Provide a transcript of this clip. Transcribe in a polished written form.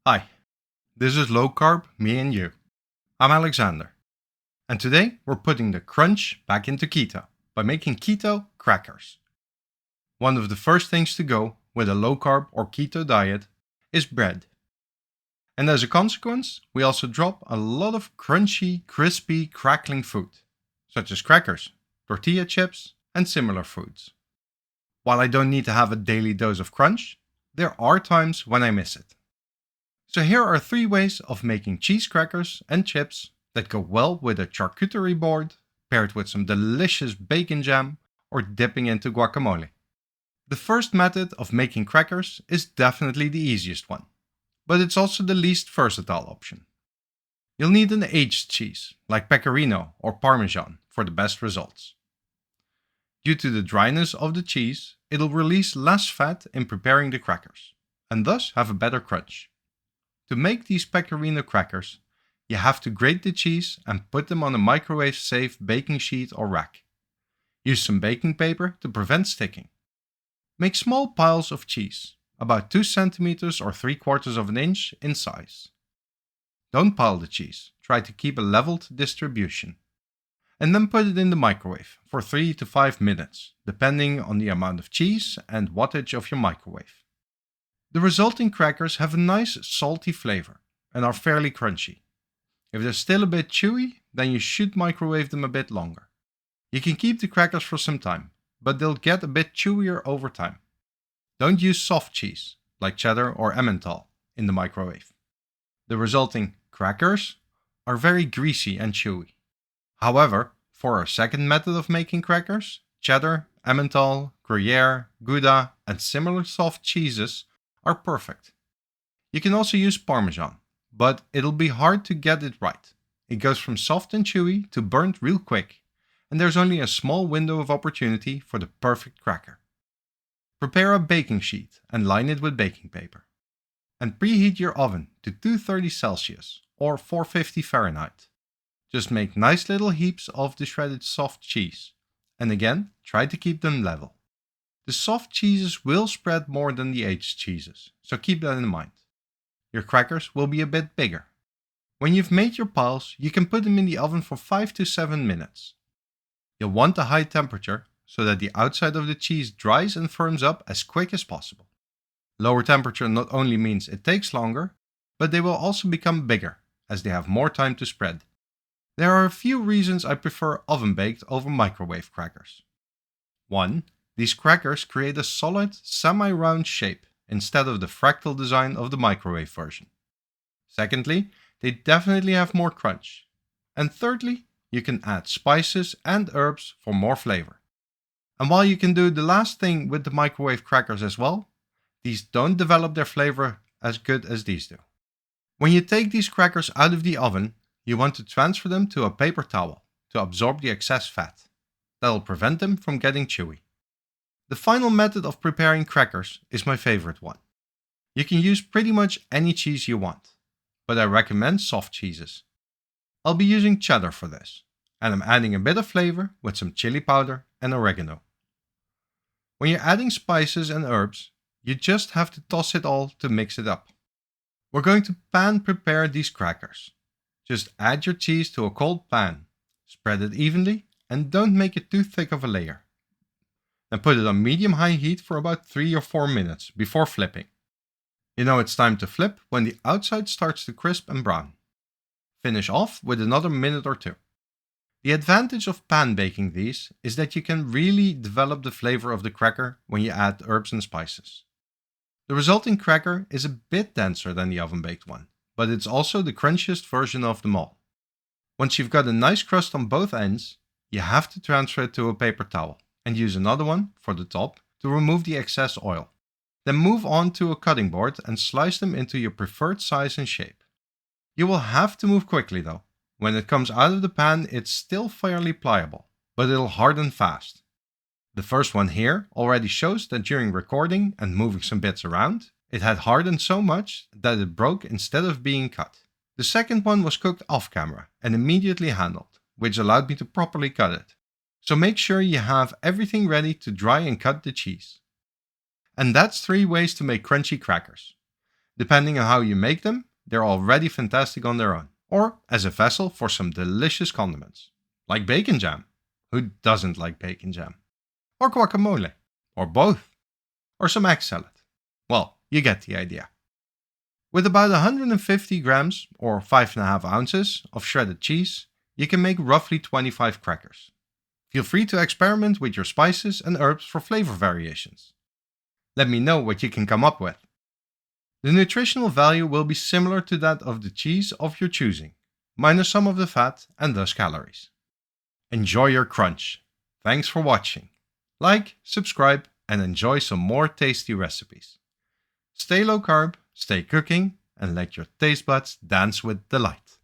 Hi, this is Low Carb, me and you. I'm Alexander, and today we're putting the crunch back into keto by making keto crackers. One of the first things to go with a low carb or keto diet is bread. And as a consequence, we also drop a lot of crunchy, crispy, crackling food, such as crackers, tortilla chips, and similar foods. While I don't need to have a daily dose of crunch, there are times when I miss it. So here are 3 ways of making cheese crackers and chips that go well with a charcuterie board, paired with some delicious bacon jam, or dipping into guacamole. The first method of making crackers is definitely the easiest one, but it's also the least versatile option. You'll need an aged cheese, like pecorino or parmesan, for the best results. Due to the dryness of the cheese, it'll release less fat in preparing the crackers, and thus have a better crunch. To make these pecorino crackers, you have to grate the cheese and put them on a microwave-safe baking sheet or rack. Use some baking paper to prevent sticking. Make small piles of cheese, about 2 centimeters or 3/4 of an inch in size. Don't pile the cheese, try to keep a leveled distribution. And then put it in the microwave for 3 to 5 minutes, depending on the amount of cheese and wattage of your microwave. The resulting crackers have a nice salty flavor and are fairly crunchy. If they're still a bit chewy, then you should microwave them a bit longer. You can keep the crackers for some time, but they'll get a bit chewier over time. Don't use soft cheese, like cheddar or Emmental, in the microwave. The resulting crackers are very greasy and chewy. However, for our second method of making crackers, cheddar, Emmental, Gruyere, Gouda, and similar soft cheeses are perfect. You can also use Parmesan, but it'll be hard to get it right. It goes from soft and chewy to burnt real quick, and there's only a small window of opportunity for the perfect cracker. Prepare a baking sheet and line it with baking paper. And preheat your oven to 230 Celsius or 450 Fahrenheit. Just make nice little heaps of the shredded soft cheese, and again, try to keep them level. The soft cheeses will spread more than the aged cheeses, so keep that in mind. Your crackers will be a bit bigger. When you've made your piles, you can put them in the oven for 5 to 7 minutes. You'll want a high temperature so that the outside of the cheese dries and firms up as quick as possible. Lower temperature not only means it takes longer, but they will also become bigger as they have more time to spread. There are a few reasons I prefer oven-baked over microwave crackers. 1. These crackers create a solid, semi-round shape instead of the fractal design of the microwave version. Secondly, they definitely have more crunch. And thirdly, you can add spices and herbs for more flavor. And while you can do the last thing with the microwave crackers as well, these don't develop their flavor as good as these do. When you take these crackers out of the oven, you want to transfer them to a paper towel to absorb the excess fat. That'll prevent them from getting chewy. The final method of preparing crackers is my favorite one. You can use pretty much any cheese you want, but I recommend soft cheeses. I'll be using cheddar for this, and I'm adding a bit of flavor with some chili powder and oregano. When you're adding spices and herbs, you just have to toss it all to mix it up. We're going to pan prepare these crackers. Just add your cheese to a cold pan, spread it evenly, and don't make it too thick of a layer. Then put it on medium-high heat for about 3 or 4 minutes before flipping. You know it's time to flip when the outside starts to crisp and brown. Finish off with another minute or 2. The advantage of pan baking these is that you can really develop the flavor of the cracker when you add herbs and spices. The resulting cracker is a bit denser than the oven-baked one, but it's also the crunchiest version of them all. Once you've got a nice crust on both ends, you have to transfer it to a paper towel and use another one for the top to remove the excess oil. Then move on to a cutting board and slice them into your preferred size and shape. You will have to move quickly though. When it comes out of the pan, it's still fairly pliable, but it'll harden fast. The first one here already shows that during recording and moving some bits around, it had hardened so much that it broke instead of being cut. The second one was cooked off camera and immediately handled, which allowed me to properly cut it. So make sure you have everything ready to dry and cut the cheese. And that's 3 ways to make crunchy crackers. Depending on how you make them, they're already fantastic on their own, or as a vessel for some delicious condiments, like bacon jam. Who doesn't like bacon jam? Or guacamole, or both, or some egg salad. Well, you get the idea. With about 150 grams or 5.5 ounces of shredded cheese, you can make roughly 25 crackers. Feel free to experiment with your spices and herbs for flavor variations. Let me know what you can come up with. The nutritional value will be similar to that of the cheese of your choosing, minus some of the fat and thus calories. Enjoy your crunch. Thanks for watching. Like, subscribe, and enjoy some more tasty recipes. Stay low carb, stay cooking, and let your taste buds dance with delight.